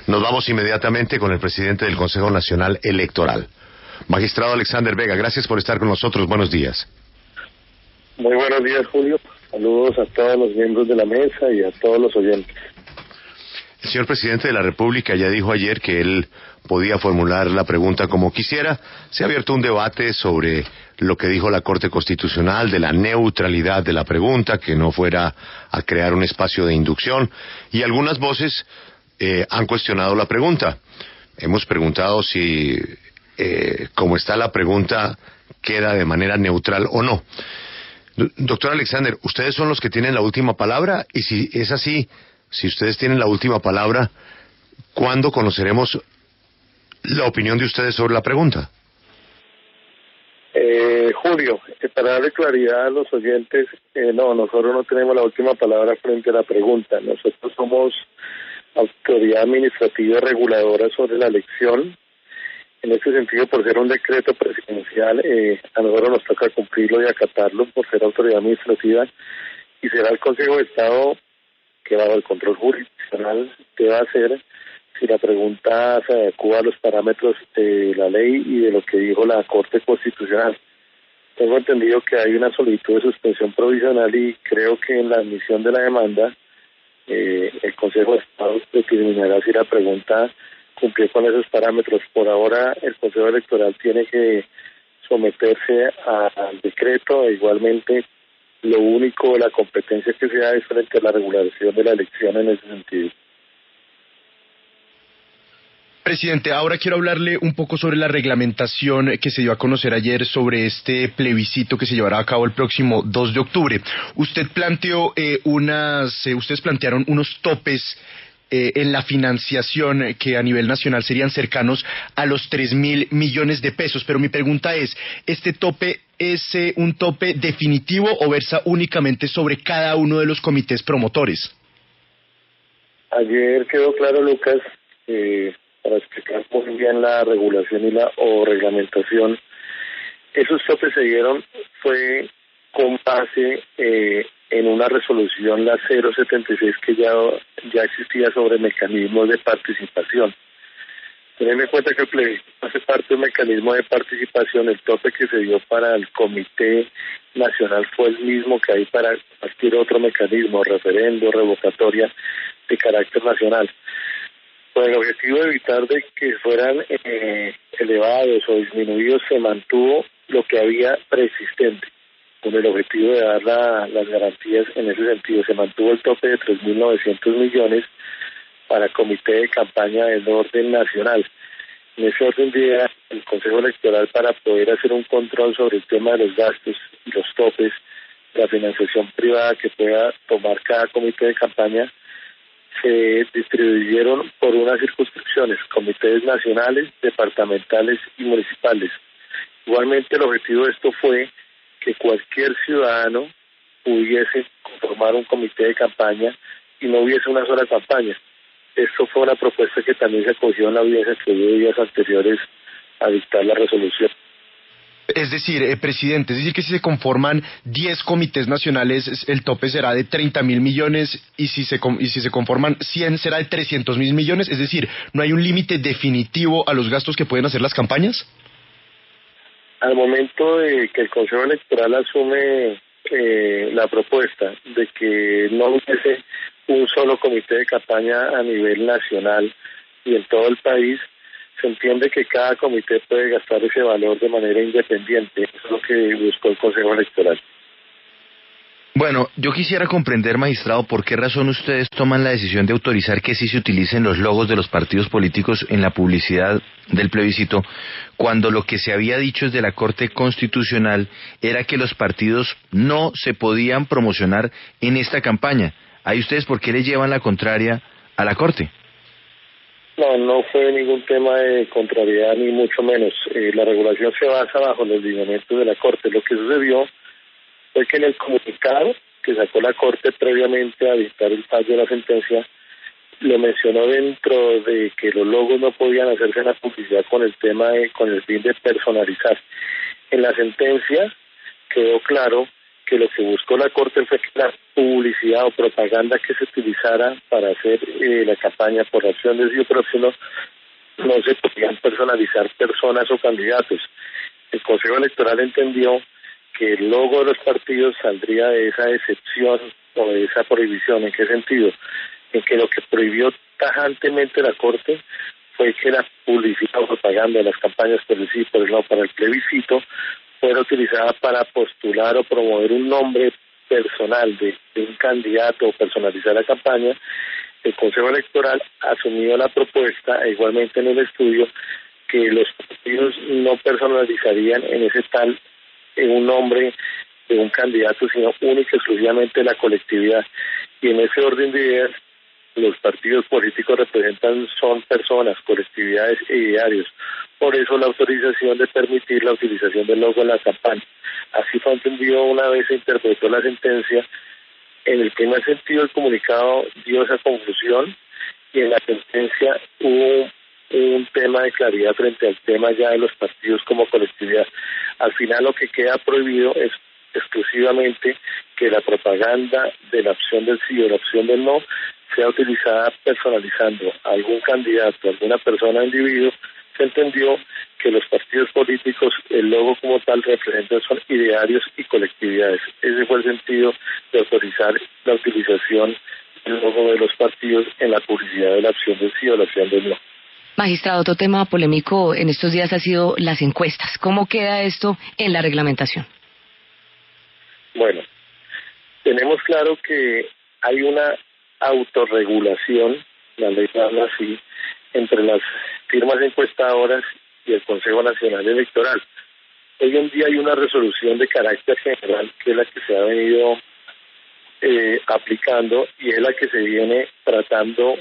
Nos vamos inmediatamente con el presidente del Consejo Nacional Electoral. Magistrado Alexander Vega, gracias por estar con nosotros. Buenos días. Muy buenos días, Julio. Saludos a todos los miembros de la mesa y a todos los oyentes. El señor presidente de la República ya dijo ayer que él podía formular la pregunta como quisiera. Se ha abierto un debate sobre lo que dijo la Corte Constitucional de la neutralidad de la pregunta, que no fuera a crear un espacio de inducción, y algunas voces han cuestionado la pregunta. Hemos preguntado si, como está la pregunta, queda de manera neutral o no. Doctor Alexander, ustedes son los que tienen la última palabra, y si es así, si ustedes tienen la última palabra, ¿cuándo conoceremos la opinión de ustedes sobre la pregunta? Julio, para darle claridad a los oyentes, no, nosotros no tenemos la última palabra frente a la pregunta. Nosotros somos autoridad administrativa reguladora sobre la elección. En ese sentido, por ser un decreto presidencial, a nosotros nos toca cumplirlo y acatarlo por ser autoridad administrativa, y será el Consejo de Estado que bajo el control jurisdiccional deba hacer si la pregunta se adecua a los parámetros de la ley y de lo que dijo la Corte Constitucional. Tengo entendido que hay una solicitud de suspensión provisional y creo que en la admisión de la demanda el Consejo de Estado determinará si la pregunta cumplió con esos parámetros. Por ahora el Consejo Electoral tiene que someterse al decreto. Igualmente, lo único, la competencia que se da es frente a la regulación de la elección en ese sentido. Presidente, ahora quiero hablarle un poco sobre la reglamentación que se dio a conocer ayer sobre este plebiscito que se llevará a cabo el próximo 2 de octubre. Usted planteó ustedes plantearon unos topes en la financiación que a nivel nacional serían cercanos a los 3.000 millones de pesos, pero mi pregunta es, ¿este tope es un tope definitivo o versa únicamente sobre cada uno de los comités promotores? Ayer quedó claro, Lucas, para explicar muy bien la regulación y la reglamentación, esos topes se dieron fue con base en una resolución, la 076, que ya existía sobre mecanismos de participación. Teniendo en cuenta que el plebiscito hace parte de un mecanismo de participación, el tope que se dio para el Comité Nacional fue el mismo que hay para cualquier otro mecanismo, referendo, revocatoria de carácter nacional. Con el objetivo de evitar de que fueran elevados o disminuidos, se mantuvo lo que había preexistente, con el objetivo de dar las garantías en ese sentido. Se mantuvo el tope de 3.900 millones para comité de campaña del orden nacional. En ese orden de ideas, el Consejo Electoral, para poder hacer un control sobre el tema de los gastos y los topes, la financiación privada que pueda tomar cada comité de campaña, se distribuyeron por unas circunscripciones, comités nacionales, departamentales y municipales. Igualmente, el objetivo de esto fue que cualquier ciudadano pudiese conformar un comité de campaña y no hubiese una sola campaña. Esto fue una propuesta que también se acogió en la audiencia que hubo días anteriores a dictar la resolución. Es decir, presidente, es decir que si se conforman 10 comités nacionales, el tope será de 30.000 millones y si se conforman 100 será de 300.000 millones, es decir, ¿no hay un límite definitivo a los gastos que pueden hacer las campañas? Al momento de que el Consejo Electoral asume la propuesta de que no hubiese un solo comité de campaña a nivel nacional y en todo el país, se entiende que cada comité puede gastar ese valor de manera independiente. Eso es lo que buscó el Consejo Electoral. Bueno, yo quisiera comprender, magistrado, por qué razón ustedes toman la decisión de autorizar que sí se utilicen los logos de los partidos políticos en la publicidad del plebiscito, cuando lo que se había dicho desde la Corte Constitucional era que los partidos no se podían promocionar en esta campaña. ¿Ahí ustedes por qué le llevan la contraria a la Corte? No fue ningún tema de contrariedad, ni mucho menos. La regulación se basa bajo los lineamientos de la Corte. Lo que sucedió fue que en el comunicado que sacó la Corte previamente a dictar el fallo de la sentencia, lo mencionó dentro de que los logos no podían hacerse en la publicidad con el fin de personalizar. En la sentencia quedó claro que lo que buscó la Corte fue que la publicidad o propaganda que se utilizara para hacer la campaña por la opción del sí próximo no se podían personalizar personas o candidatos. El Consejo Electoral entendió que el logo de los partidos saldría de esa excepción o de esa prohibición. ¿En qué sentido? En que lo que prohibió tajantemente la Corte fue que la publicidad o propaganda de las campañas por el sí, por el no, para el plebiscito, fuera utilizada para postular o promover un nombre personal de un candidato o personalizar la campaña. El Consejo Electoral asumió la propuesta, igualmente en el estudio, que los partidos no personalizarían en un nombre de un candidato, sino única y exclusivamente la colectividad. Y en ese orden de ideas, los partidos políticos son personas, colectividades e idearios. Por eso la autorización de permitir la utilización del logo en la campaña. Así fue entendido una vez se interpretó la sentencia. En el primer sentido, el comunicado dio esa confusión y en la sentencia hubo un tema de claridad frente al tema ya de los partidos como colectividad. Al final lo que queda prohibido es exclusivamente que la propaganda de la opción del sí o la opción del no sea utilizada personalizando a algún candidato, a alguna persona o individuo. Se entendió que los partidos políticos, el logo como tal representan son idearios y colectividades. Ese fue el sentido de autorizar la utilización del logo de los partidos en la publicidad de la opción del sí o la opción del no. Magistrado, otro tema polémico en estos días ha sido las encuestas. ¿Cómo queda esto en la reglamentación? Bueno, tenemos claro que hay una autorregulación, la ley habla así, entre las firmas encuestadoras y el Consejo Nacional Electoral. Hoy en día hay una resolución de carácter general que es la que se ha venido aplicando y es la que se viene tratando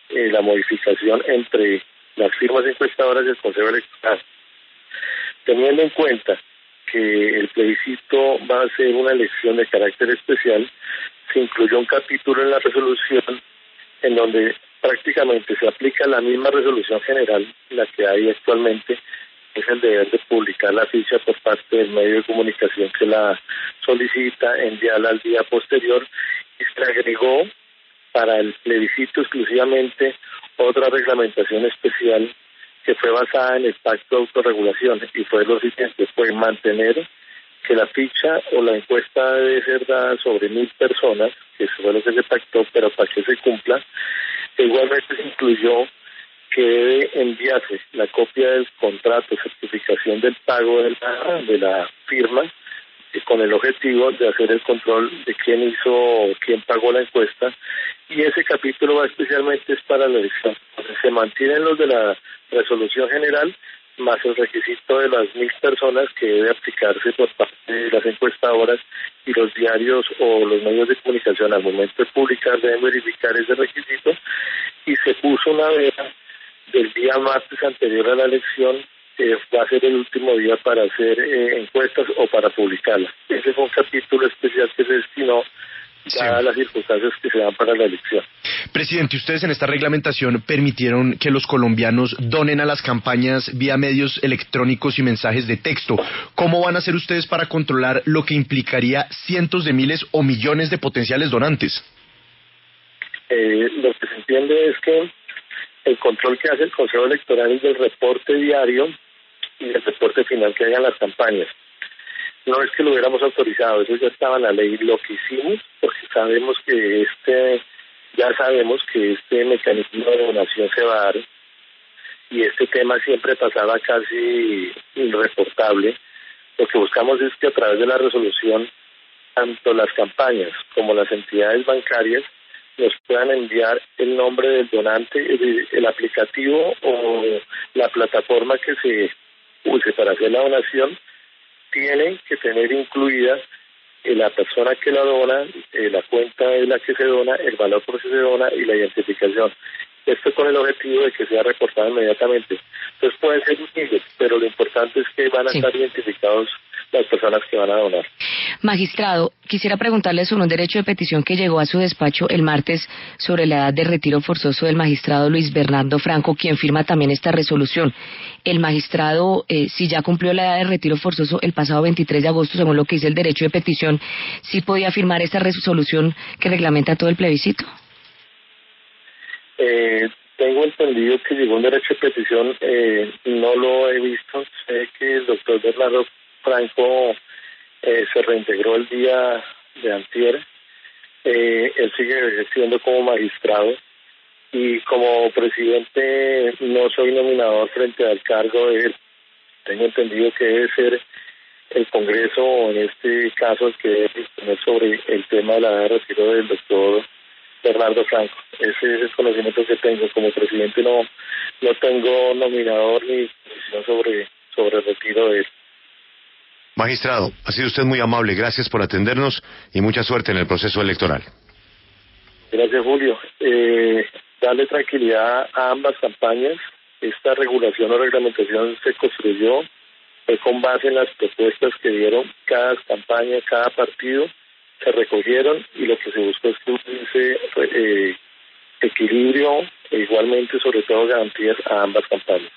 la modificación entre las firmas encuestadoras y el Consejo Electoral. Teniendo en cuenta que el plebiscito va a ser una elección de carácter especial, se incluyó un capítulo en la resolución en donde prácticamente se aplica la misma resolución general, la que hay actualmente, es el deber de publicar la ficha por parte del medio de comunicación que la solicita, enviarla al día posterior, y se agregó para el plebiscito exclusivamente otra reglamentación especial que fue basada en el pacto de autorregulación y fue lo siguiente, fue mantener que la ficha o la encuesta debe ser dada sobre 1,000 personas, que eso fue lo que se pactó, pero para que se cumpla, igualmente se incluyó que debe enviarse la copia del contrato, certificación del pago de la firma, con el objetivo de hacer el control de quién pagó la encuesta, y ese capítulo va especialmente es para la elección. Entonces se mantienen los de la resolución general, más el requisito de las 1,000 personas que debe aplicarse por parte de las encuestadoras, y los diarios o los medios de comunicación al momento de publicar deben verificar ese requisito, y se puso una veda del día martes anterior a la elección, va a ser el último día para hacer encuestas o para publicarlas. Ese fue un capítulo especial que se destinó dadas las circunstancias que se dan para la elección. Presidente, ustedes en esta reglamentación permitieron que los colombianos donen a las campañas vía medios electrónicos y mensajes de texto. ¿Cómo van a hacer ustedes para controlar lo que implicaría cientos de miles o millones de potenciales donantes? Lo que se entiende es que el control que hace el Consejo Electoral es del reporte diario y del reporte final que hagan las campañas. No es que lo hubiéramos autorizado, eso ya estaba en la ley. Lo que hicimos, porque sabemos que este mecanismo de donación se va a dar, y este tema siempre pasaba casi irreportable, lo que buscamos es que a través de la resolución, tanto las campañas como las entidades bancarias nos puedan enviar el nombre del donante, el aplicativo o la plataforma que se use para hacer la donación, tienen que tener incluida la persona que la dona, la cuenta de la que se dona, el valor por que se dona y la identificación. Esto con el objetivo de que sea reportado inmediatamente. Entonces pueden ser miles, pero lo importante es que van a estar identificados las personas que van a donar. Magistrado, quisiera preguntarle sobre un derecho de petición que llegó a su despacho el martes sobre la edad de retiro forzoso del magistrado Luis Bernardo Franco, quien firma también esta resolución. El magistrado, si ya cumplió la edad de retiro forzoso el pasado 23 de agosto, según lo que dice el derecho de petición, ¿sí podía firmar esta resolución que reglamenta todo el plebiscito? Tengo entendido que llegó un derecho de petición, no lo he visto. Sé que el doctor Bernardo Franco se reintegró el día de antier. Él sigue ejerciendo como magistrado y como presidente no soy nominador frente al cargo de él. Tengo entendido que debe ser el Congreso, en este caso, el que debe disponer sobre el tema de la edad de retiro del doctor Bernardo Franco. Ese es el conocimiento que tengo. Como presidente no tengo nominador ni decisión sobre el retiro de él. Magistrado, ha sido usted muy amable. Gracias por atendernos y mucha suerte en el proceso electoral. Gracias, Julio. Darle tranquilidad a ambas campañas. Esta regulación o reglamentación se construyó con base en las propuestas que dieron cada campaña, cada partido, se recogieron y lo que se buscó es que hubiese equilibrio e igualmente, sobre todo, garantías a ambas campañas.